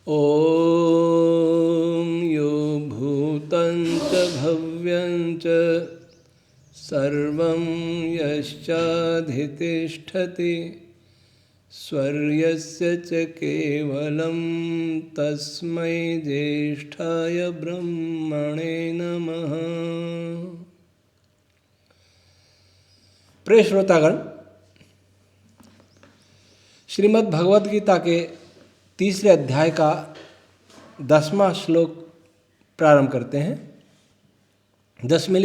ॐ यो भूतं च भव्यं च सर्वं यश्चाधितिष्ठति स्वर्यस्य च केवलं तस्मै ज्येष्ठाय ब्रह्मणे नमः। प्रिय श्रोतागण, श्रीमद् भगवद गीता के तीसरे अध्याय का 10वां श्लोक प्रारंभ करते हैं। 10वें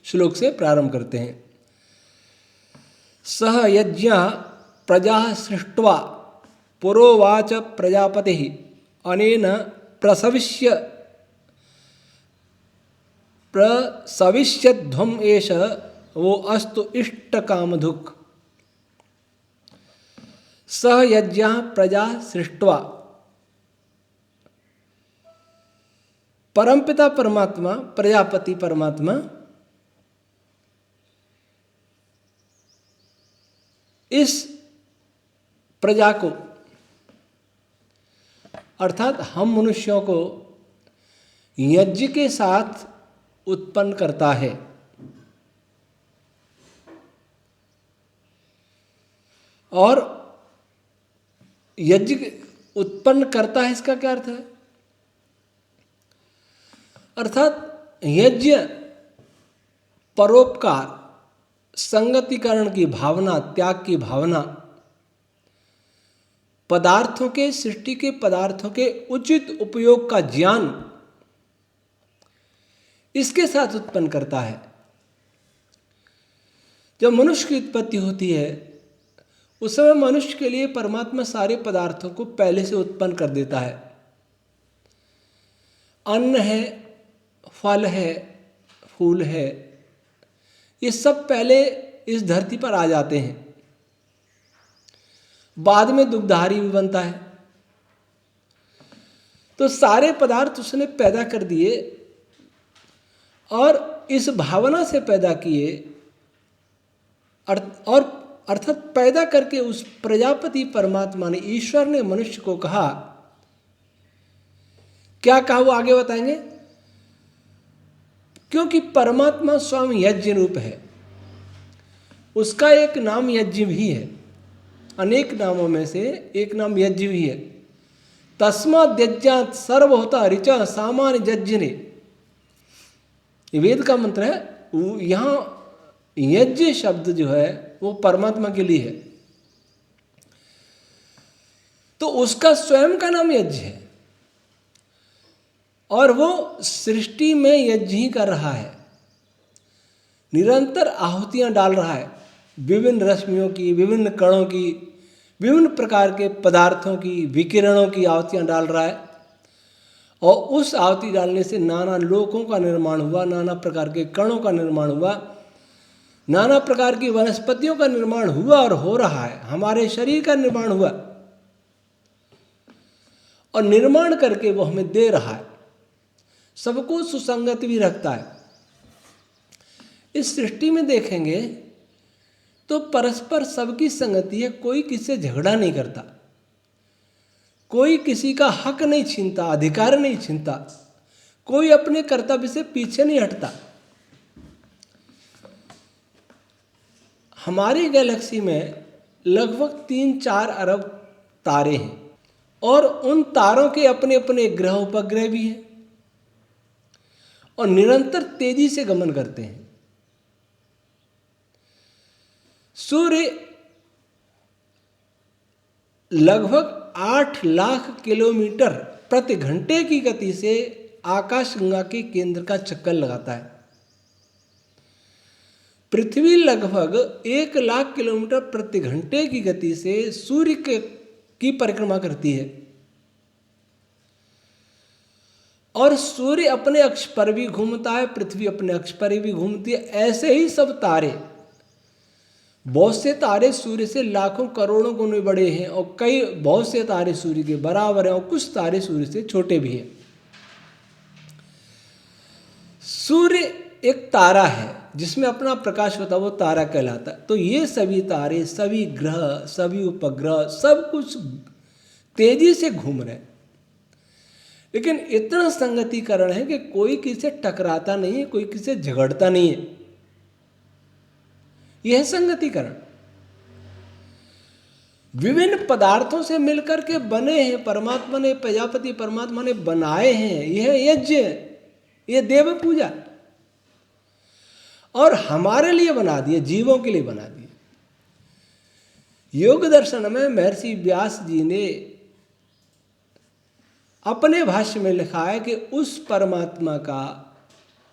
श्लोक से प्रारंभ करते हैं। सह यज्ञ प्रजा सृष्ट्वा पुरोवाच प्रजापति अनेन प्रसविष्यध्वम एष वो अस्तु इष्टकामधुक्। सह यज्ञ प्रजा सृष्ट्वा, परमपिता परमात्मा प्रजापति परमात्मा इस प्रजा को अर्थात हम मनुष्यों को यज्ञ के साथ उत्पन्न करता है। और यज्ञ उत्पन्न करता है, इसका क्या अर्थ है? अर्थात यज्ञ परोपकार, संगतिकरण की भावना, त्याग की भावना, पदार्थों के सृष्टि के पदार्थों के उचित उपयोग का ज्ञान, इसके साथ उत्पन्न करता है। जब मनुष्य की उत्पत्ति होती है उस समय मनुष्य के लिए परमात्मा सारे पदार्थों को पहले से उत्पन्न कर देता है। अन्न है, फल है, फूल है, ये सब पहले इस धरती पर आ जाते हैं। बाद में दुग्धारी भी बनता है। तो सारे पदार्थ उसने पैदा कर दिए और इस भावना से पैदा किए और अर्थात पैदा करके उस प्रजापति परमात्मा ने, ईश्वर ने मनुष्य को कहा, क्या कहा वो आगे बताएंगे। क्योंकि परमात्मा स्वयं यज्ञ रूप है, उसका एक नाम यज्ञ भी है। अनेक नामों में से एक नाम यज्ञ भी है। तस्माद् यज्ञात् सर्वहोता ऋचा सामान्य यज्ञने, ये वेद का मंत्र है। यहाँ यज्ञ शब्द जो है वो परमात्मा के लिए है, तो उसका स्वयं का नाम यज्ञ है और वो सृष्टि में यज्ञ ही कर रहा है। निरंतर आहुतियां डाल रहा है, विभिन्न रश्मियों की, विभिन्न कणों की, विभिन्न प्रकार के पदार्थों की, विकिरणों की आहुतियां डाल रहा है। और उस आहुति डालने से नाना लोकों का निर्माण हुआ, नाना प्रकार के कणों का निर्माण हुआ, नाना प्रकार की वनस्पतियों का निर्माण हुआ और हो रहा है। हमारे शरीर का निर्माण हुआ और निर्माण करके वो हमें दे रहा है। सबको सुसंगत भी रखता है। इस सृष्टि में देखेंगे तो परस्पर सबकी संगति है। कोई किसी से झगड़ा नहीं करता, कोई किसी का हक नहीं छीनता, अधिकार नहीं छीनता, कोई अपने कर्तव्य से पीछे नहीं हटता। हमारी गैलेक्सी में लगभग 3-4 अरब तारे हैं और उन तारों के अपने अपने ग्रह उपग्रह भी हैं और निरंतर तेजी से गमन करते हैं। सूर्य लगभग 8 लाख किलोमीटर प्रति घंटे की गति से आकाशगंगा के केंद्र का चक्कर लगाता है। पृथ्वी लगभग 1 लाख किलोमीटर प्रति घंटे की गति से सूर्य की परिक्रमा करती है और सूर्य अपने अक्ष पर भी घूमता है, पृथ्वी अपने अक्ष पर भी घूमती है। ऐसे ही सब तारे, बहुत से तारे सूर्य से लाखों करोड़ों गुने बड़े हैं और बहुत से तारे सूर्य के बराबर हैं और कुछ तारे सूर्य से छोटे भी हैं। सूर्य एक तारा है जिसमें अपना प्रकाश होता है, वो तारा कहलाता है। तो ये सभी तारे, सभी ग्रह, सभी उपग्रह, सब कुछ तेजी से घूम रहे हैं। लेकिन इतना संगतिकरण है कि कोई किसी से टकराता नहीं है, कोई किसी से झगड़ता नहीं है। यह है संगतिकरण। विभिन्न पदार्थों से मिलकर के बने हैं, परमात्मा ने, प्रजापति परमात्मा ने बनाए हैं। यह यज्ञ, यह देव पूजा, और हमारे लिए बना दिए, जीवों के लिए बना दिए। योग दर्शन में महर्षि व्यास जी ने अपने भाष्य में लिखा है कि उस परमात्मा का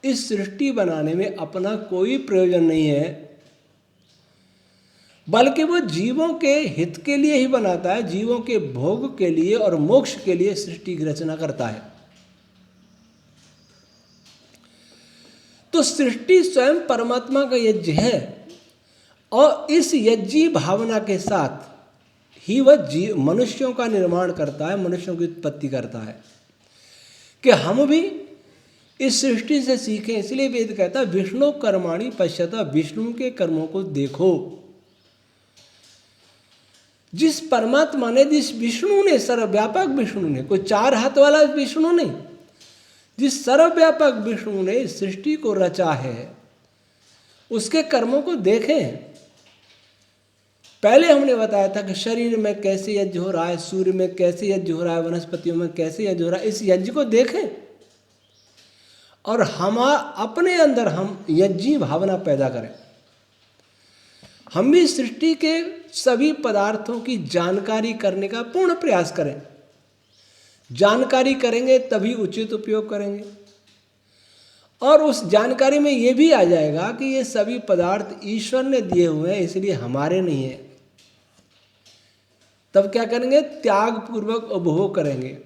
इस सृष्टि बनाने में अपना कोई प्रयोजन नहीं है, बल्कि वो जीवों के हित के लिए ही बनाता है, जीवों के भोग के लिए और मोक्ष के लिए सृष्टि की रचना करता है। तो सृष्टि स्वयं परमात्मा का यज्ञ है, और इस यज्ञी भावना के साथ ही वह मनुष्यों का निर्माण करता है, मनुष्यों की उत्पत्ति करता है। कि हम भी इस सृष्टि से सीखें, इसलिए वेद कहता है विष्णु कर्माणि पश्यता, विष्णु के कर्मों को देखो। जिस परमात्मा ने, जिस विष्णु ने, सर्वव्यापक विष्णु ने, कोई चार हाथ वाला विष्णु नहीं, जिस सर्वव्यापक विष्णु ने इस सृष्टि को रचा है, उसके कर्मों को देखें। पहले हमने बताया था कि शरीर में कैसे यज्ञ हो रहा है, सूर्य में कैसे यज्ञ हो रहा है, वनस्पतियों में कैसे यज्ञ हो रहा है, इस यज्ञ को देखें और हम अपने अंदर हम यज्ञी भावना पैदा करें। हम भी सृष्टि के सभी पदार्थों की जानकारी करने का पूर्ण प्रयास करें। जानकारी करेंगे तभी उचित उपयोग करेंगे, और उस जानकारी में ये भी आ जाएगा कि ये सभी पदार्थ ईश्वर ने दिए हुए हैं, इसलिए हमारे नहीं है। तब क्या करेंगे? त्याग पूर्वक उपभोग करेंगे।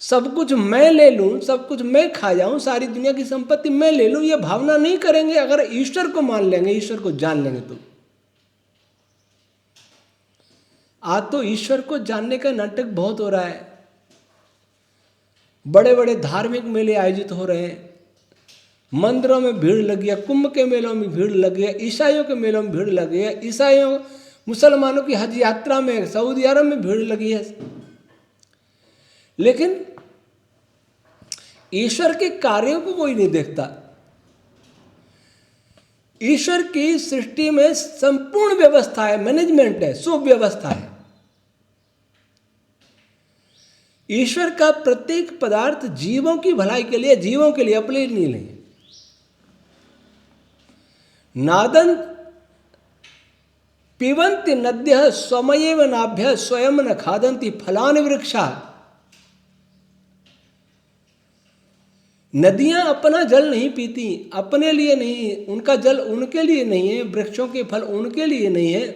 सब कुछ मैं ले लूं, सब कुछ मैं खा जाऊं, सारी दुनिया की संपत्ति मैं ले लूं, ये भावना नहीं करेंगे। अगर ईश्वर को मान लेंगे, ईश्वर को जान लेंगे तो आज तो ईश्वर को जानने का नाटक बहुत हो रहा है। बड़े बड़े धार्मिक मेले आयोजित हो रहे हैं, मंदिरों में भीड़ लगी है, कुंभ के मेलों में भीड़ लगी है, ईसाइयों के मेलों में भीड़ लगी है, ईसाइयों मुसलमानों की हज यात्रा में सऊदी अरब में भीड़ लगी है। लेकिन ईश्वर के कार्यों को कोई नहीं देखता। ईश्वर की सृष्टि में संपूर्ण व्यवस्था है, मैनेजमेंट है, सुव्यवस्था है। ईश्वर का प्रत्येक पदार्थ जीवों की भलाई के लिए, जीवों के लिए, अपने लिए नहीं। नादन पिबन्ति नद्यः स्वमयेव नाभ्यः स्वयं न खादन्ति फलानि वृक्षाः। नदियां अपना जल नहीं पीती, अपने लिए नहीं, उनका जल उनके लिए नहीं है, वृक्षों के फल उनके लिए नहीं है।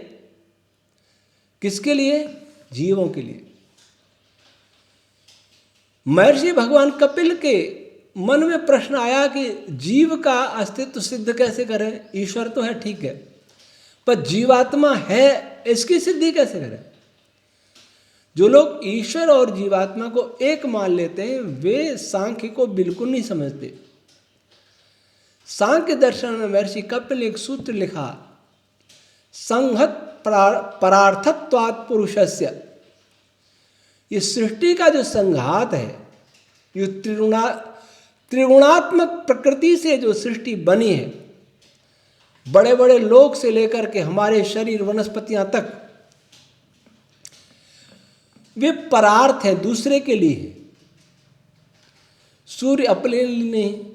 किसके लिए? जीवों के लिए। महर्षि भगवान कपिल के मन में प्रश्न आया कि जीव का अस्तित्व सिद्ध कैसे करें? ईश्वर तो है, ठीक है, पर जीवात्मा है, इसकी सिद्धि कैसे करें? जो लोग ईश्वर और जीवात्मा को एक मान लेते हैं, वे सांख्य को बिल्कुल नहीं समझते। सांख्य दर्शन में महर्षि कपिल ने एक सूत्र लिखा, संहत परार्थत्वात् पुरुषस्य। ये सृष्टि का जो संघात है, ये त्रिगुणात्मक प्रकृति से जो सृष्टि बनी है, बड़े बड़े लोक से लेकर के हमारे शरीर, वनस्पतियां तक, वे परार्थ है, दूसरे के लिए है। सूर्य अपने लिए नहीं,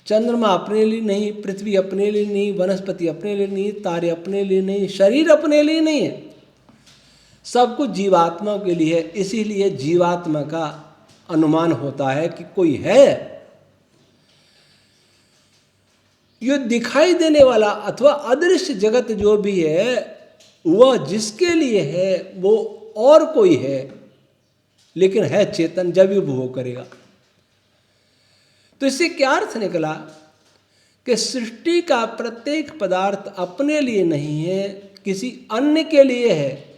चंद्रमा अपने लिए नहीं, पृथ्वी अपने लिए नहीं, वनस्पति अपने लिए नहीं, तारे अपने लिए नहीं, शरीर अपने लिए नहीं है, सब कुछ जीवात्मा के लिए है। इसीलिए जीवात्मा का अनुमान होता है कि कोई है। ये दिखाई देने वाला अथवा अदृश्य जगत जो भी है, वह जिसके लिए है वो और कोई है, लेकिन है चेतन, जब भी उपभोग करेगा। तो इससे क्या अर्थ निकला कि सृष्टि का प्रत्येक पदार्थ अपने लिए नहीं है, किसी अन्य के लिए है।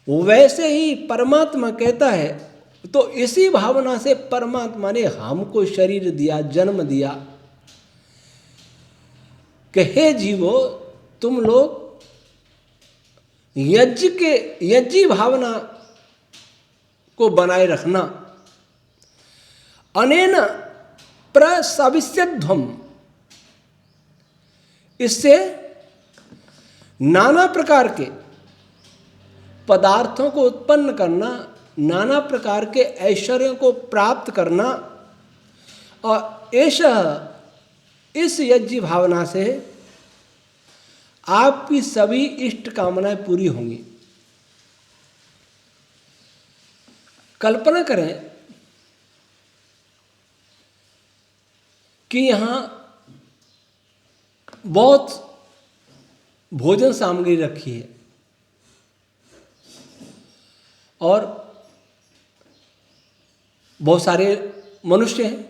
वैसे ही परमात्मा कहता है, तो इसी भावना से परमात्मा ने हमको शरीर दिया, जन्म दिया कि हे जीवो, तुम लोग यज्ञी भावना को बनाए रखना। अनेन प्रसविष्यध्वम, इससे नाना प्रकार के पदार्थों को उत्पन्न करना, नाना प्रकार के ऐश्वर्यों को प्राप्त करना, और इस यज्ञ भावना से आपकी सभी इष्ट कामनाएं पूरी होंगी। कल्पना करें कि यहाँ बहुत भोजन सामग्री रखी है और बहुत सारे मनुष्य हैं।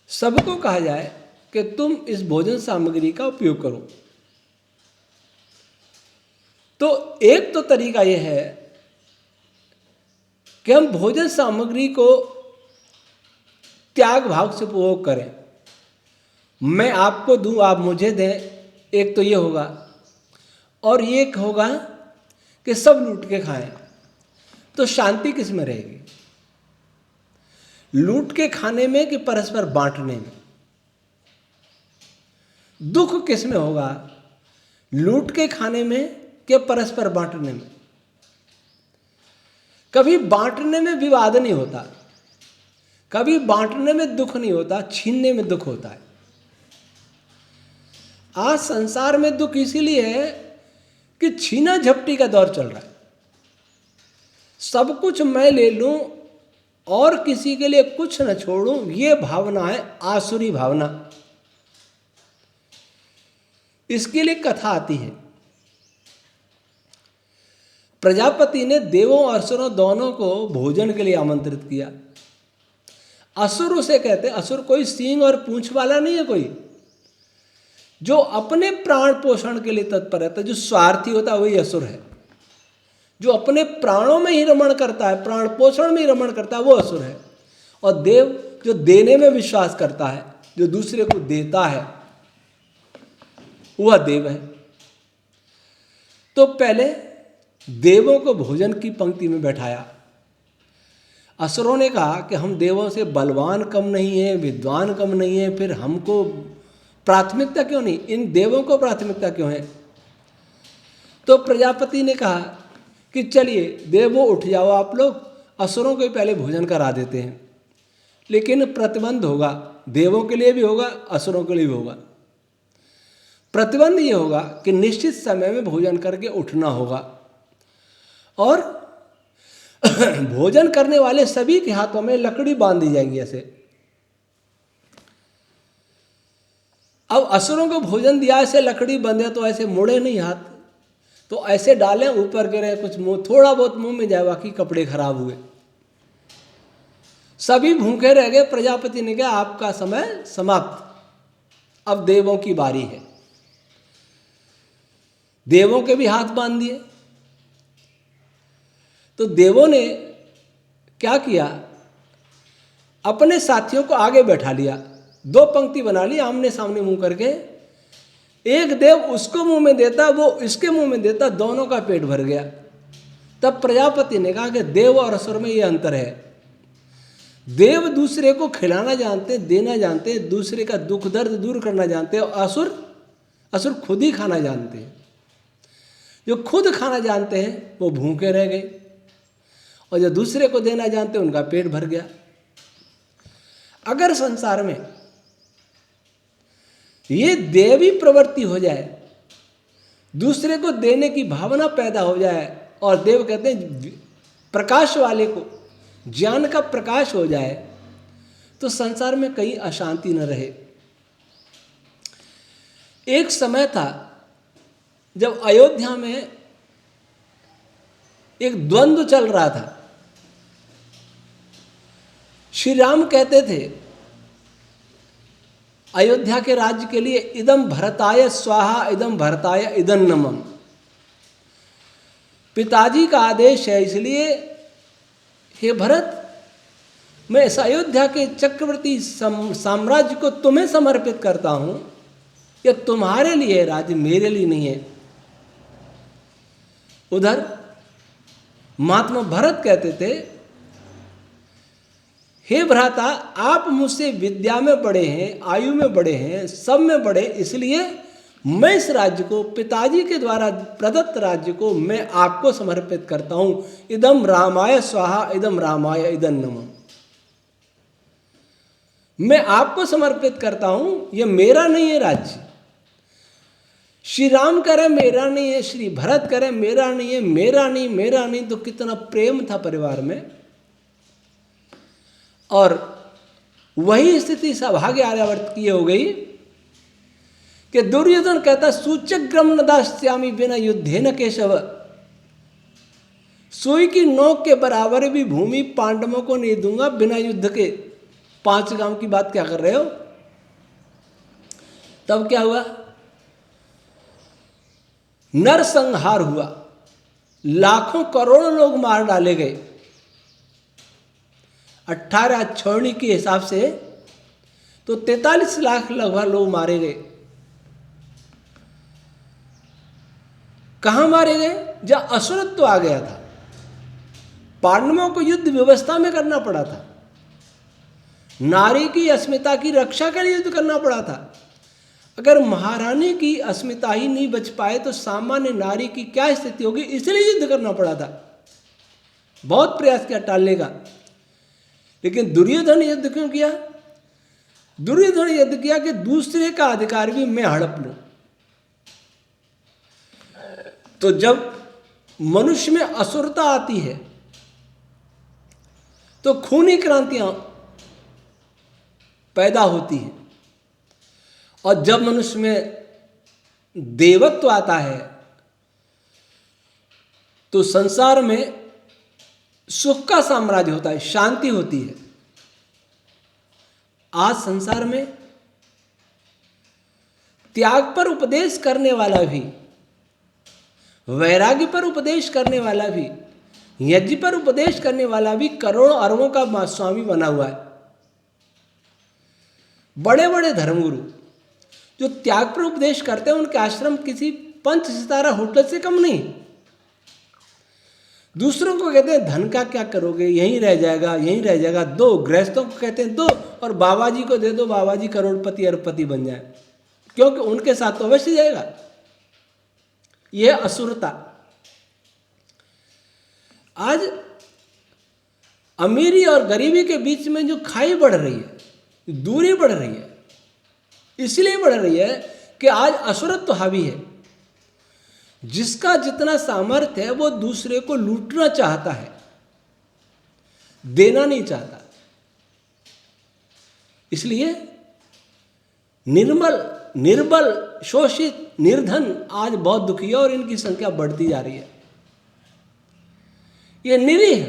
सबको कहा जाए कि तुम इस भोजन सामग्री का उपयोग करो, तो एक तो तरीका यह है कि हम भोजन सामग्री को त्याग भाव से उपभोग करें। मैं आपको दूं, आप मुझे दें, एक तो ये होगा। और एक होगा कि सब लूट के खाएं, तो शांति किस में रहेगी? लूट के खाने में कि परस्पर बांटने में? दुख किस में होगा? लूट के खाने में कि परस्पर बांटने में? कभी बांटने में विवाद नहीं होता, कभी बांटने में दुख नहीं होता, छीनने में दुख होता है। आज संसार में दुख इसीलिए है कि छीना झपटी का दौर चल रहा है। सब कुछ मैं ले लूं और किसी के लिए कुछ न छोड़ूं, ये भावना है आसुरी भावना। इसके लिए कथा आती है। प्रजापति ने देवों और असुरों दोनों को भोजन के लिए आमंत्रित किया। असुर उसे कहते हैं, असुर कोई सींग और पूंछ वाला नहीं है, कोई जो अपने प्राण पोषण के लिए तत्पर रहता है, जो स्वार्थी होता है वही असुर है। जो अपने प्राणों में ही रमण करता है, प्राण पोषण में ही रमण करता है, वो असुर है। और देव जो देने में विश्वास करता है, जो दूसरे को देता है, वह देव है। तो पहले देवों को भोजन की पंक्ति में बैठाया। असुरों ने कहा कि हम देवों से बलवान कम नहीं है, विद्वान कम नहीं है, फिर हमको प्राथमिकता क्यों नहीं, इन देवों को प्राथमिकता क्यों है? तो प्रजापति ने कहा कि चलिए देवों उठ जाओ आप लोग, असुरों को पहले भोजन करा देते हैं। लेकिन प्रतिबंध होगा, देवों के लिए भी होगा, असुरों के लिए भी होगा। प्रतिबंध ये होगा कि निश्चित समय में भोजन करके उठना होगा, और भोजन करने वाले सभी के हाथों में लकड़ी बांध दी जाएंगी ऐसे। अब असुरों को भोजन दिया, ऐसे लकड़ी बंधे तो ऐसे मुड़े नहीं हाथ, तो ऐसे डालें ऊपर गिरे, कुछ मुंह थोड़ा बहुत मुंह में जाए, बाकी कपड़े खराब हुए, सभी भूखे रह गए। प्रजापति ने कहा आपका समय समाप्त, अब देवों की बारी है। देवों के भी हाथ बांध दिए। तो देवों ने क्या किया, अपने साथियों को आगे बैठा लिया, दो पंक्ति बना ली आमने सामने मुंह करके। एक देव उसको मुंह में देता, वो इसके मुंह में देता, दोनों का पेट भर गया। तब प्रजापति ने कहा कि देव और असुर में ये अंतर है। देव दूसरे को खिलाना जानते, देना जानते, दूसरे का दुख दर्द दूर करना जानते, और असुर खुद ही खाना जानते हैं। जो खुद खाना जानते हैं वो भूखे रह गए, और जो दूसरे को देना जानते हैं उनका पेट भर गया। अगर संसार में ये देवी प्रवृत्ति हो जाए, दूसरे को देने की भावना पैदा हो जाए, और देव कहते हैं प्रकाश वाले को ज्ञान का प्रकाश हो जाए, तो संसार में कहीं अशांति न रहे। एक समय था जब अयोध्या में एक द्वंद्व चल रहा था। श्री राम कहते थे अयोध्या के राज्य के लिए, इदम भरताय स्वाहा, इदम भरताय इदं नमः। पिताजी का आदेश है, इसलिए हे भरत, मैं इस अयोध्या के चक्रवर्ती साम्राज्य को तुम्हें समर्पित करता हूं। यह तुम्हारे लिए है राज्य, मेरे लिए नहीं है। उधर महात्मा भरत कहते थे, हे भ्राता, आप मुझसे विद्या में बड़े हैं, आयु में बड़े हैं, सब में बड़े, इसलिए मैं इस राज्य को, पिताजी के द्वारा प्रदत्त राज्य को मैं आपको समर्पित करता हूं। इदम रामाय स्वाहा, इदम रामाय इदं नमः। मैं आपको समर्पित करता हूं, यह मेरा नहीं है राज्य। श्री राम करे मेरा नहीं है, श्री भरत करे मेरा नहीं है, मेरा नहीं, मेरा नहीं। तो कितना प्रेम था परिवार में। और वही स्थिति सौभाग्य आर्यावर्त की हो गई कि दुर्योधन कहता, सूचक्रम न दास्यामि बिना युद्धे न केशव। सुई की नोक के बराबर भी भूमि पांडवों को नहीं दूंगा बिना युद्ध के। 5 गांव की बात क्या कर रहे हो? तब क्या हुआ? नरसंहार हुआ, लाखों करोड़ों लोग मार डाले गए। 18 छोड़नी के हिसाब से तो 43 लाख लगभग लोग मारे गए। कहां मारे गए? जहां असुरत्व आ गया था। पांडवों को युद्ध व्यवस्था में करना पड़ा था, नारी की अस्मिता की रक्षा के लिए युद्ध करना पड़ा था। अगर महारानी की अस्मिता ही नहीं बच पाए तो सामान्य नारी की क्या स्थिति होगी, इसलिए युद्ध करना पड़ा था। बहुत प्रयास किया टालने का, लेकिन दुर्योधन ने युद्ध क्यों किया? दुर्योधन ने युद्ध किया कि दूसरे का अधिकार भी मैं हड़प लूं। तो जब मनुष्य में असुरता आती है तो खूनी क्रांतियां पैदा होती हैं, और जब मनुष्य में देवत्व आता है तो संसार में सुख का साम्राज्य होता है, शांति होती है। आज संसार में त्याग पर उपदेश करने वाला भी, वैराग्य पर उपदेश करने वाला भी, यज्ञ पर उपदेश करने वाला भी करोड़ों अरबों का स्वामी बना हुआ है। बड़े बड़े धर्मगुरु जो त्याग पर उपदेश करते हैं, उनके आश्रम किसी 5 सितारा होटल से कम नहीं। दूसरों को कहते हैं धन का क्या करोगे, यहीं रह जाएगा, यहीं रह जाएगा, दो। गृहस्थों को कहते हैं दो, और बाबा जी को दे दो, बाबा जी करोड़पति अरबपति बन जाए, क्योंकि उनके साथ तो अवश्य जाएगा। यह असुरता। आज अमीरी और गरीबी के बीच में जो खाई बढ़ रही है, दूरी बढ़ रही है, इसलिए बढ़ रही है कि आज असुरत्व हावी है। जिसका जितना सामर्थ्य है वो दूसरे को लूटना चाहता है, देना नहीं चाहता। इसलिए निर्बल, शोषित, निर्धन आज बहुत दुखी है और इनकी संख्या बढ़ती जा रही है। ये निरीह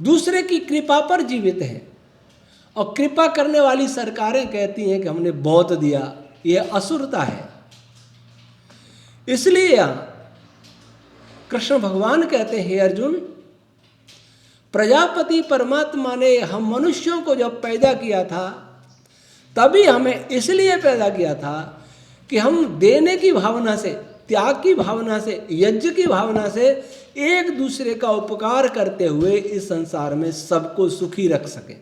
दूसरे की कृपा पर जीवित है, और कृपा करने वाली सरकारें कहती हैं कि हमने बहुत दिया। यह असुरता है। इसलिए यहां कृष्ण भगवान कहते हैं, हे अर्जुन, प्रजापति परमात्मा ने हम मनुष्यों को जब पैदा किया था तभी हमें इसलिए पैदा किया था कि हम देने की भावना से, त्याग की भावना से, यज्ञ की भावना से एक दूसरे का उपकार करते हुए इस संसार में सबको सुखी रख सके।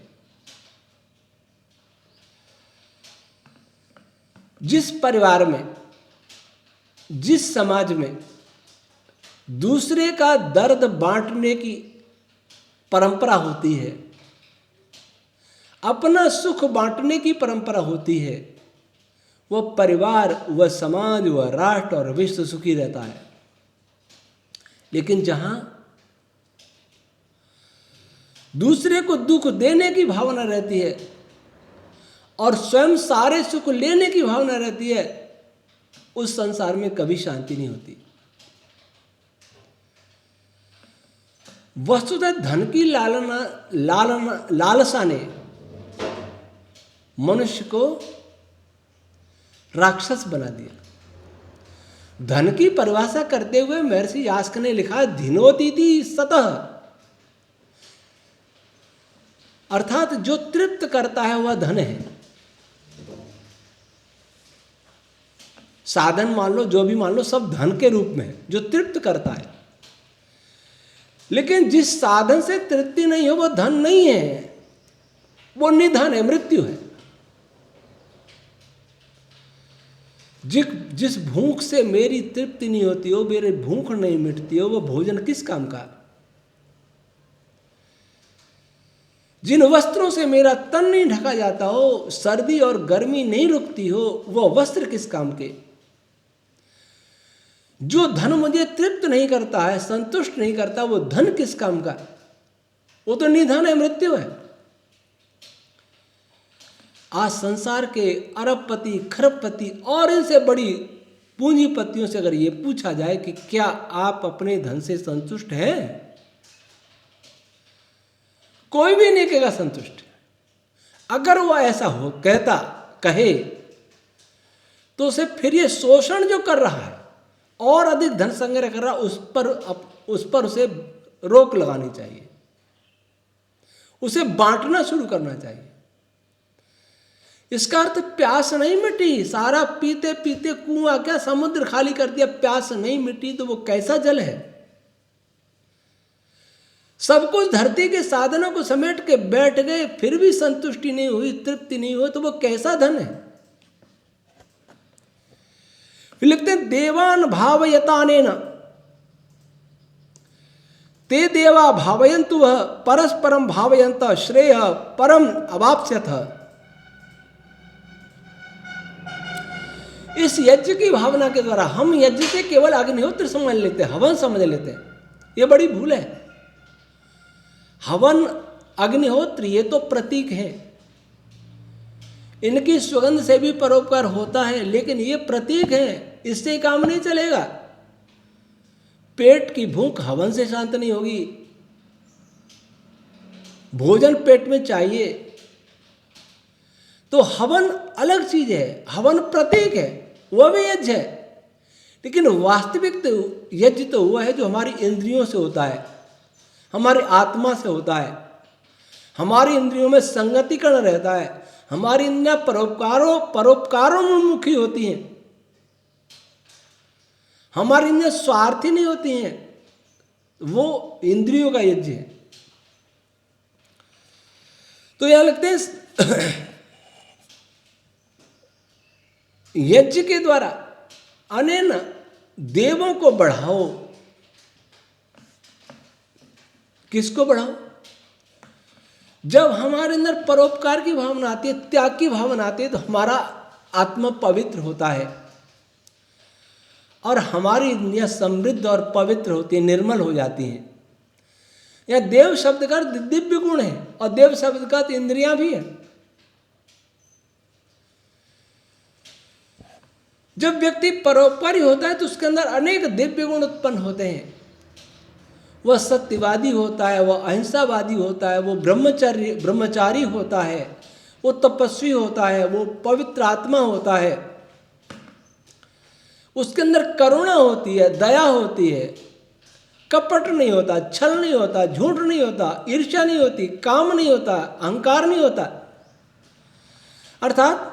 जिस परिवार में, जिस समाज में दूसरे का दर्द बांटने की परंपरा होती है, अपना सुख बांटने की परंपरा होती है, वह परिवार, वह समाज, वह राष्ट्र और विश्व सुखी रहता है। लेकिन जहां दूसरे को दुख देने की भावना रहती है और स्वयं सारे सुख लेने की भावना रहती है, उस संसार में कभी शांति नहीं होती। वस्तुतः धन की लालसा ने मनुष्य को राक्षस बना दिया। धन की परिभाषा करते हुए महर्षि यास्क ने लिखा, धिनोतीति सतः, अर्थात जो तृप्त करता है वह धन है। साधन मान लो, जो भी मान लो, सब धन के रूप में है, जो तृप्त करता है। लेकिन जिस साधन से तृप्ति नहीं हो वो धन नहीं है, वो निधन है, मृत्यु है। जिस भूख से मेरी तृप्ति नहीं होती हो, मेरी भूख नहीं मिटती हो, वो भोजन किस काम का? जिन वस्त्रों से मेरा तन नहीं ढका जाता हो, सर्दी और गर्मी नहीं रुकती हो, वो वस्त्र किस काम के? जो धन मुझे तृप्त नहीं करता है, संतुष्ट नहीं करता, वो धन किस काम का? वो तो निधन है, मृत्यु है। आज संसार के अरबपति, खरबपति और इनसे बड़ी पूंजीपतियों से अगर ये पूछा जाए कि क्या आप अपने धन से संतुष्ट हैं, कोई भी नहीं कहेगा संतुष्ट। अगर वो ऐसा हो कहे तो उसे फिर ये शोषण जो कर रहा है और अधिक धन संग्रह कर रहा है, उस पर उसे रोक लगानी चाहिए, उसे बांटना शुरू करना चाहिए। इसका अर्थ प्यास नहीं मिटी, सारा पीते पीते कुआं क्या समुद्र खाली कर दिया, प्यास नहीं मिटी तो वो कैसा जल है? सब कुछ धरती के साधनों को समेट के बैठ गए, फिर भी संतुष्टि नहीं हुई, तृप्ति नहीं हुई, तो वो कैसा धन है? फिर लिखते हैं देवान भावयतानेन ते देवा भावयन्तु वह परस्परम भावयन्त श्रेय परम अवाप्स्यथ। इस यज्ञ की भावना के द्वारा हम यज्ञ से केवल अग्निहोत्र समझ लेते हैं, हवन समझ लेते हैं, ये बड़ी भूल है। हवन, अग्निहोत्र ये तो प्रतीक है, इनकी सुगंध से भी परोपकार होता है, लेकिन ये प्रतीक है, इससे काम नहीं चलेगा। पेट की भूख हवन से शांत नहीं होगी, भोजन पेट में चाहिए। तो हवन अलग चीज है, हवन प्रतीक है, वह भी यज्ञ है, लेकिन वास्तविक तो यज्ञ तो हुआ है जो हमारी इंद्रियों से होता है, हमारी आत्मा से होता है, हमारी इंद्रियों में संगतिकरण रहता है, हमारी इंद्रियां परोपकारों में मुखी होती हैं, हमारी इंद्रियां स्वार्थी नहीं होती हैं, वो इंद्रियों का यज्ञ है। तो यहां लगते हैं यज्ञ के द्वारा अनेन देवों को बढ़ाओ। किसको बढ़ाओ? जब हमारे अंदर परोपकार की भावना आती है, त्याग की भावना आती है, तो हमारा आत्मा पवित्र होता है और हमारी इंद्रियां समृद्ध और पवित्र होती है, निर्मल हो जाती हैं। यह देव शब्द का दिव्य गुण है और देव शब्द का इंद्रियां भी है। जब व्यक्ति परोपकारी होता है तो उसके अंदर अनेक दिव्य गुण उत्पन्न होते हैं। वह सत्यवादी होता है, वह अहिंसावादी होता है, वो ब्रह्मचारी होता है, वो तपस्वी होता है, वो पवित्र आत्मा होता है, उसके अंदर करुणा होती है, दया होती है, कपट नहीं होता, छल नहीं होता, झूठ नहीं होता, ईर्ष्या नहीं होती, काम नहीं होता, अहंकार नहीं होता। अर्थात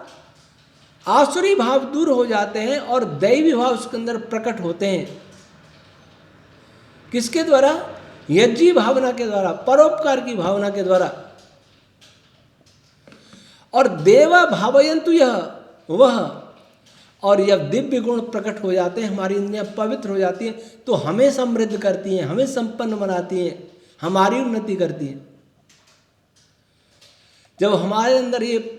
आसुरी भाव दूर हो जाते हैं और दैवी भाव उसके अंदर प्रकट होते हैं। किसके द्वारा? यज्ञी भावना के द्वारा, परोपकार की भावना के द्वारा। और देवा भावयन्तु यह वह, और यह दिव्य गुण प्रकट हो जाते हैं, हमारी इंद्रियां पवित्र हो जाती हैं, तो हमें समृद्ध करती हैं, हमें संपन्न बनाती हैं, हमारी उन्नति करती हैं। जब हमारे अंदर ये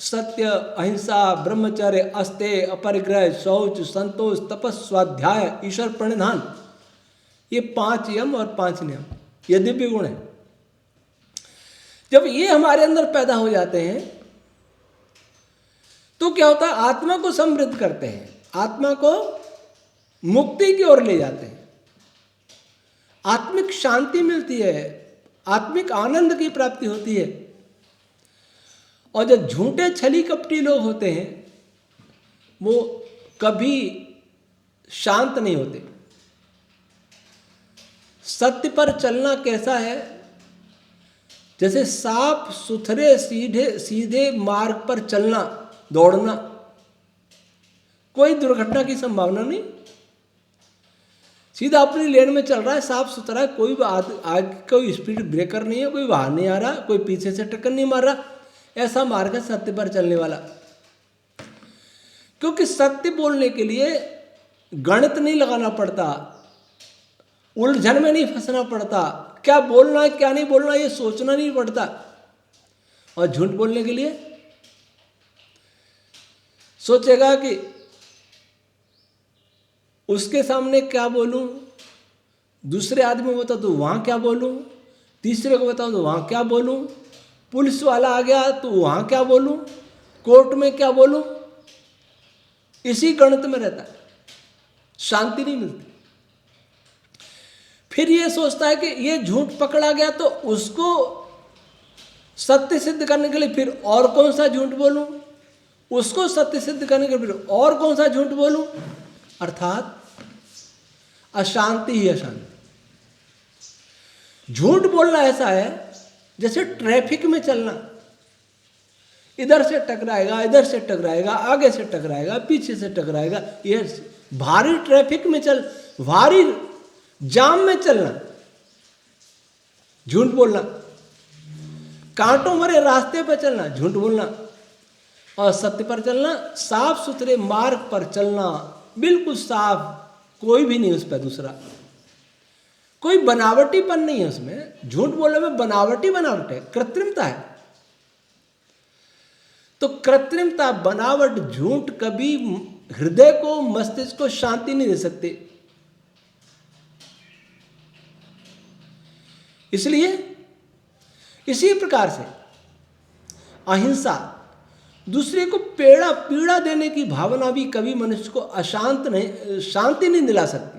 सत्य, अहिंसा, ब्रह्मचर्य, अस्तेय, अपरिग्रह, शौच, संतोष, तपस्, स्वाध्याय, ईश्वर प्रणिधान, ये 5 यम और 5 नियम, ये दिव्य गुण है। जब ये हमारे अंदर पैदा हो जाते हैं तो क्या होता है? आत्मा को समृद्ध करते हैं, आत्मा को मुक्ति की ओर ले जाते हैं, आत्मिक शांति मिलती है, आत्मिक आनंद की प्राप्ति होती है। और जो झूठे छली कपटी लोग होते हैं वो कभी शांत नहीं होते। सत्य पर चलना कैसा है? जैसे साफ सुथरे सीधे मार्ग पर चलना, दौड़ना, कोई दुर्घटना की संभावना नहीं, सीधा अपनी लेन में चल रहा है, साफ सुथरा है, कोई आगे कोई स्पीड ब्रेकर नहीं है, कोई बाहर नहीं आ रहा, कोई पीछे से टक्कर नहीं मार रहा। ऐसा मार्ग है सत्य पर चलने वाला। क्योंकि सत्य बोलने के लिए गणित नहीं लगाना पड़ता, उलझन में नहीं फंसना पड़ता, क्या बोलना है क्या नहीं बोलना ये सोचना नहीं पड़ता। और झूठ बोलने के लिए सोचेगा कि उसके सामने क्या बोलूं, दूसरे आदमी को बताओ तो वहां क्या बोलूं, तीसरे को बताओ तो वहां क्या बोलूं, पुलिस वाला आ गया तो वहां क्या बोलूं, कोर्ट में क्या बोलूं, इसी गणित में रहता है, शांति नहीं मिलती। फिर ये सोचता है कि ये झूठ पकड़ा गया तो उसको सत्य सिद्ध करने के लिए फिर और कौन सा झूठ बोलूं, उसको सत्य सिद्ध करने के लिए फिर और कौन सा झूठ बोलूं। अर्थात अशांति ही अशांति। झूठ बोलना ऐसा है जैसे ट्रैफिक में चलना, इधर से टकराएगा, इधर से टकराएगा, आगे से टकराएगा, पीछे से टकराएगा। ये भारी ट्रैफिक में चल, भारी जाम में चलना झूठ बोलना, कांटों भरे रास्ते पर चलना झूठ बोलना, और सत्य पर चलना, साफ सुथरे मार्ग पर चलना, बिल्कुल साफ, कोई भी नहीं उस पर दूसरा, कोई बनावटीपन नहीं है उसमें। झूठ बोलने में बनावट है, कृत्रिमता है। तो कृत्रिमता, बनावट, झूठ कभी हृदय को, मस्तिष्क को शांति नहीं दे सकते। इसलिए इसी प्रकार से अहिंसा, दूसरे को पीड़ा देने की भावना भी कभी मनुष्य को शांति नहीं दिला सकती।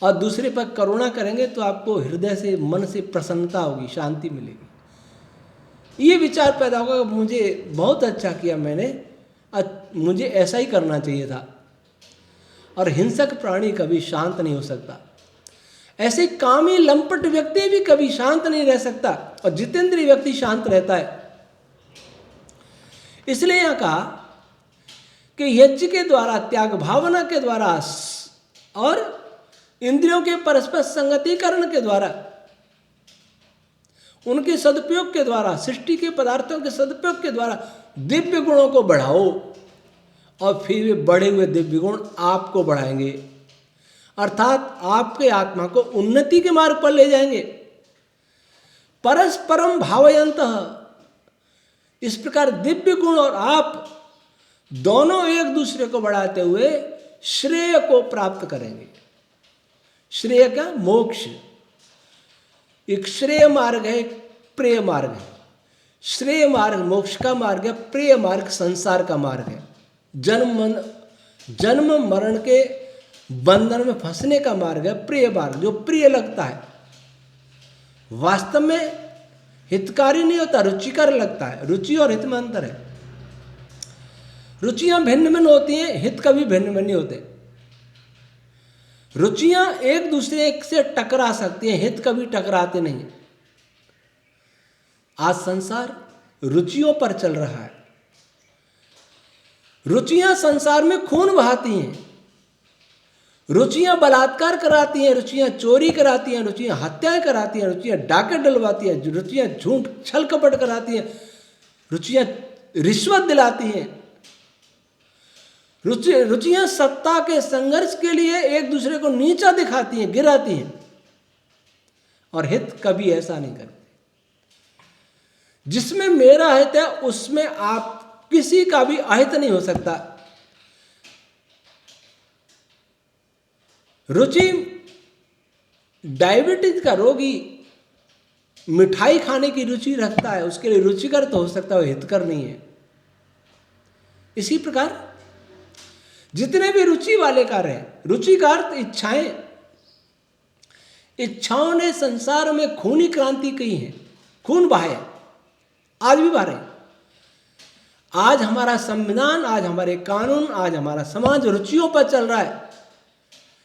और दूसरे पर करुणा करेंगे तो आपको हृदय से, मन से प्रसन्नता होगी, शांति मिलेगी। ये विचार पैदा होगा, मुझे बहुत अच्छा किया मैंने, मुझे ऐसा ही करना चाहिए था। और हिंसक प्राणी कभी शांत नहीं हो सकता। ऐसे कामी लंपट व्यक्ति भी कभी शांत नहीं रह सकता, और जितेंद्रिय व्यक्ति शांत रहता है। इसलिए यहां कहा कि यज्ञ के द्वारा, त्याग भावना के द्वारा और इंद्रियों के परस्पर संगतिकरण के द्वारा, उनके सदुपयोग के द्वारा, सृष्टि के पदार्थों के सदुपयोग के द्वारा दिव्य गुणों को बढ़ाओ, और फिर वे बढ़े हुए दिव्य गुण आपको बढ़ाएंगे, अर्थात आपके आत्मा को उन्नति के मार्ग पर ले जाएंगे। परस्परम भावयन्तः, इस प्रकार दिव्य गुण और आप दोनों एक दूसरे को बढ़ाते हुए श्रेय को प्राप्त करेंगे। श्रेय का मोक्ष, एक श्रेय मार्ग है, एक प्रेय मार्ग है। श्रेय मार्ग मोक्ष का मार्ग है, प्रेय मार्ग संसार का मार्ग है। जन्म मरण के बंधन में फंसने का मार्ग है प्रिय मार्ग, जो प्रिय लगता है, वास्तव में हितकारी नहीं होता, रुचिकर लगता है। रुचि और हित में अंतर है। रुचियां भिन्न भिन्न होती हैं, हित कभी भिन्न भिन्न नहीं होते। रुचियां एक दूसरे से टकरा सकती हैं, हित कभी टकराते नहीं। आज संसार रुचियों पर चल रहा है। रुचियां संसार में खून बहाती हैं, रुचियां बलात्कार कराती हैं, रुचियां चोरी कराती हैं, रुचियां हत्याएं कराती हैं, रुचियां डाके डलवाती हैं, रुचियां झूठ छल कपट कराती हैं, रुचियां रिश्वत दिलाती हैं, रुचियां सत्ता के संघर्ष के लिए एक दूसरे को नीचा दिखाती हैं, गिराती हैं। और हित कभी ऐसा नहीं करते। जिसमें मेरा हित है उसमें आप किसी का भी अहित नहीं हो सकता। रुचि, डायबिटीज का रोगी मिठाई खाने की रुचि रखता है, उसके लिए रुचिकर तो हो सकता है, हितकर नहीं है। इसी प्रकार जितने भी रुचि वाले कार्य हैं, रुचि का अर्थ इच्छाएं, इच्छाओं ने संसार में खूनी क्रांति की है, खून बहाए, आज भी बहा रहे। आज हमारा संविधान, आज हमारे कानून, आज हमारा समाज रुचियों पर चल रहा है।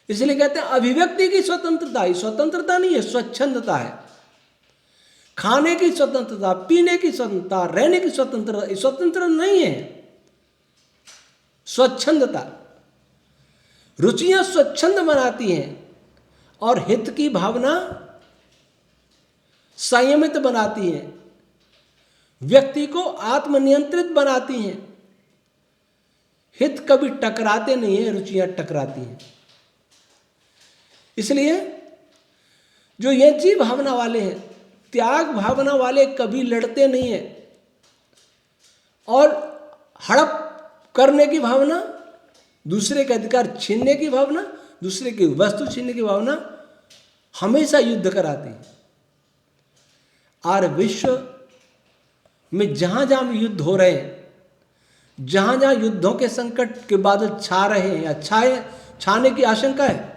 इसलिए कहते हैं अभिव्यक्ति की स्वतंत्रता, ही स्वतंत्रता नहीं है, स्वच्छंदता है। खाने की स्वतंत्रता, पीने की स्वतंत्रता, रहने की स्वतंत्रता, स्वतंत्र नहीं है, स्वच्छंदता। रुचियां स्वच्छंद बनाती हैं और हित की भावना संयमित बनाती हैं, व्यक्ति को आत्मनियंत्रित बनाती हैं। हित कभी टकराते नहीं हैं, रुचियां टकराती हैं। इसलिए जो यज्ञी भावना वाले हैं, त्याग भावना वाले कभी लड़ते नहीं हैं। और हड़प करने की भावना, दूसरे का अधिकार छीनने की भावना, दूसरे की वस्तु छीनने की भावना हमेशा युद्ध कराती है। और विश्व में जहां जहां भी युद्ध हो रहे हैं, जहां जहां युद्धों के संकट के बादल छा रहे हैं या छाने की आशंका है,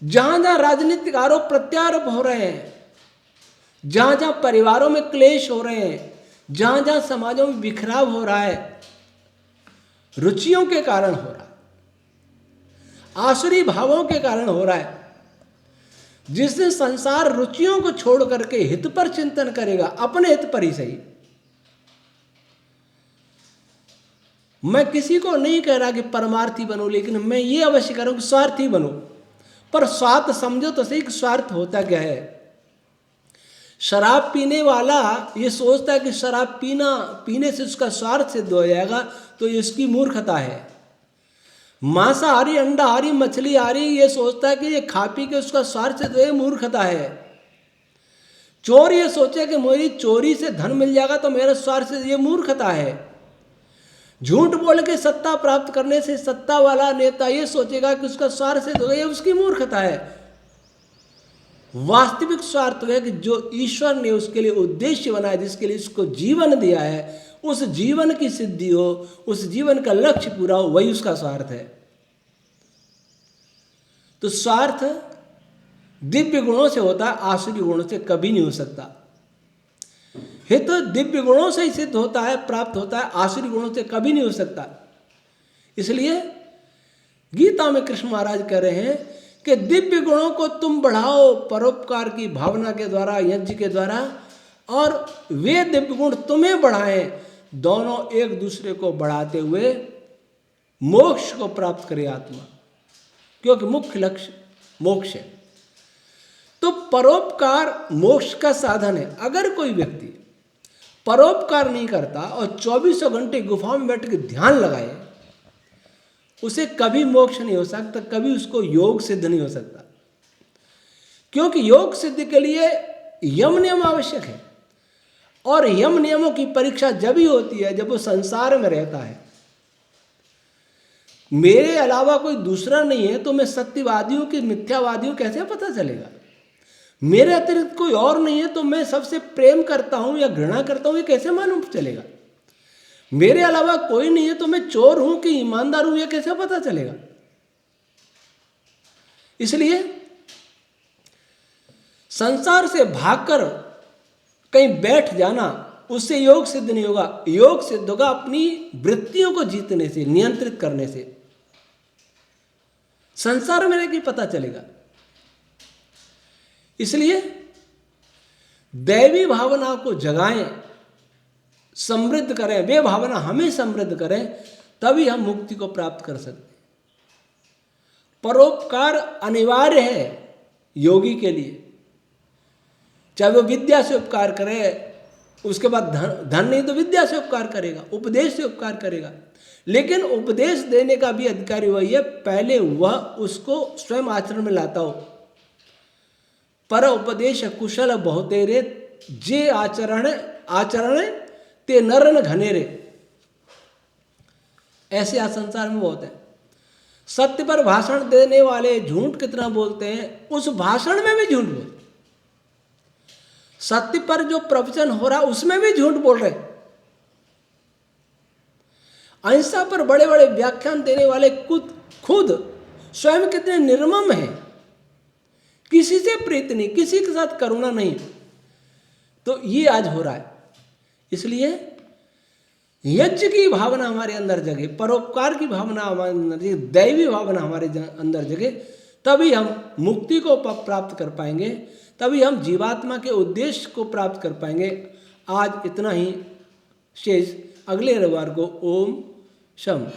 जहां जहां राजनीतिक आरोप प्रत्यारोप हो रहे हैं, जहां जहां परिवारों में क्लेश हो रहे हैं, जहां जहां समाजों में बिखराव हो रहा है, रुचियों के कारण हो रहा है, आसुरी भावों के कारण हो रहा है। जिस दिन संसार रुचियों को छोड़ करके हित पर चिंतन करेगा, अपने हित पर ही सही। मैं किसी को नहीं कह रहा कि परमार्थी बनो, लेकिन मैं ये अवश्य कह रहा हूं कि स्वार्थी बनो। पर स्वार्थ समझो तो सही कि स्वार्थ होता क्या है। शराब पीने वाला ये सोचता है कि शराब पीने से उसका स्वार्थ सिद्ध हो जाएगा, तो ये उसकी मूर्खता है। मांसाहारी, अंडाहारी, मछलीहारी ये सोचता है कि ये खा पी के उसका स्वार्थ सिद्ध हो, मूर्खता है। चोर ये सोचे कि मेरी चोरी से धन मिल जाएगा तो मेरा स्वार्थ सिद्ध, ये मूर्खता है। झूठ बोल के सत्ता प्राप्त करने से सत्ता वाला नेता ये सोचेगा कि उसका स्वार्थ सिद्ध होगा, ये उसकी मूर्खता है। वास्तविक स्वार्थ है कि जो ईश्वर ने उसके लिए उद्देश्य बनाया, जिसके लिए उसको जीवन दिया है, उस जीवन की सिद्धि हो, उस जीवन का लक्ष्य पूरा हो, वही उसका स्वार्थ है। तो स्वार्थ दिव्य गुणों से होता है, आसुरी गुणों से कभी नहीं हो सकता। हित दिव्य गुणों से ही सिद्ध होता है, प्राप्त होता है, आसुरी गुणों से कभी नहीं हो सकता। इसलिए गीता में कृष्ण महाराज कह रहे हैं कि दिव्य गुणों को तुम बढ़ाओ परोपकार की भावना के द्वारा, यज्ञ के द्वारा, और वे दिव्य गुण तुम्हें बढ़ाएं। दोनों एक दूसरे को बढ़ाते हुए मोक्ष को प्राप्त करे आत्मा, क्योंकि मुख्य लक्ष्य मोक्ष है। तो परोपकार मोक्ष का साधन है। अगर कोई व्यक्ति परोपकार नहीं करता और 24 घंटे गुफा में बैठ के ध्यान लगाए, उसे कभी मोक्ष नहीं हो सकता, कभी उसको योग सिद्ध नहीं हो सकता। क्योंकि योग सिद्ध के लिए यम नियम आवश्यक है, और यम नियमों की परीक्षा जब ही होती है जब वो संसार में रहता है। मेरे अलावा कोई दूसरा नहीं है तो मैं सत्यवादियों की मिथ्यावादियों कैसे पता चलेगा। मेरे अतिरिक्त कोई और नहीं है तो मैं सबसे प्रेम करता हूं या घृणा करता हूं, ये कैसे मालूम चलेगा। मेरे अलावा कोई नहीं है तो मैं चोर हूं कि ईमानदार हूं, ये कैसे पता चलेगा। इसलिए संसार से भागकर कहीं बैठ जाना, उससे योग सिद्ध नहीं होगा। योग सिद्ध होगा अपनी वृत्तियों को जीतने से, नियंत्रित करने से। संसार में रह के पता चलेगा। इसलिए दैवी भावना को जगाएं, समृद्ध करें, वे भावना हमें समृद्ध करें, तभी हम मुक्ति को प्राप्त कर सकते हैं। परोपकार अनिवार्य है योगी के लिए। चाहे वो विद्या से उपकार करे, उसके बाद धन नहीं तो विद्या से उपकार करेगा, उपदेश से उपकार करेगा। लेकिन उपदेश देने का भी अधिकारी वही है, पहले वह उसको स्वयं आचरण में लाता हो। पर उपदेश कुशल बहुतेरे, जे आचरण ते नरन घनेरे। ऐसे आज संसार में बहुत है। सत्य पर भाषण देने वाले झूठ कितना बोलते हैं, उस भाषण में भी झूठ बोलते। सत्य पर जो प्रवचन हो रहा उसमें भी झूठ बोल रहे। अहिंसा पर बड़े बड़े व्याख्यान देने वाले खुद स्वयं कितने निर्मम हैं, किसी से प्रीत नहीं, किसी के साथ करुणा नहीं। तो ये आज हो रहा है। इसलिए यज्ञ की भावना हमारे अंदर जगे, परोपकार की भावना हमारे अंदर जगे, दैवी भावना हमारे अंदर जगे, तभी हम मुक्ति को प्राप्त कर पाएंगे, तभी हम जीवात्मा के उद्देश्य को प्राप्त कर पाएंगे। आज इतना ही शेष, अगले रविवार को ओम शम।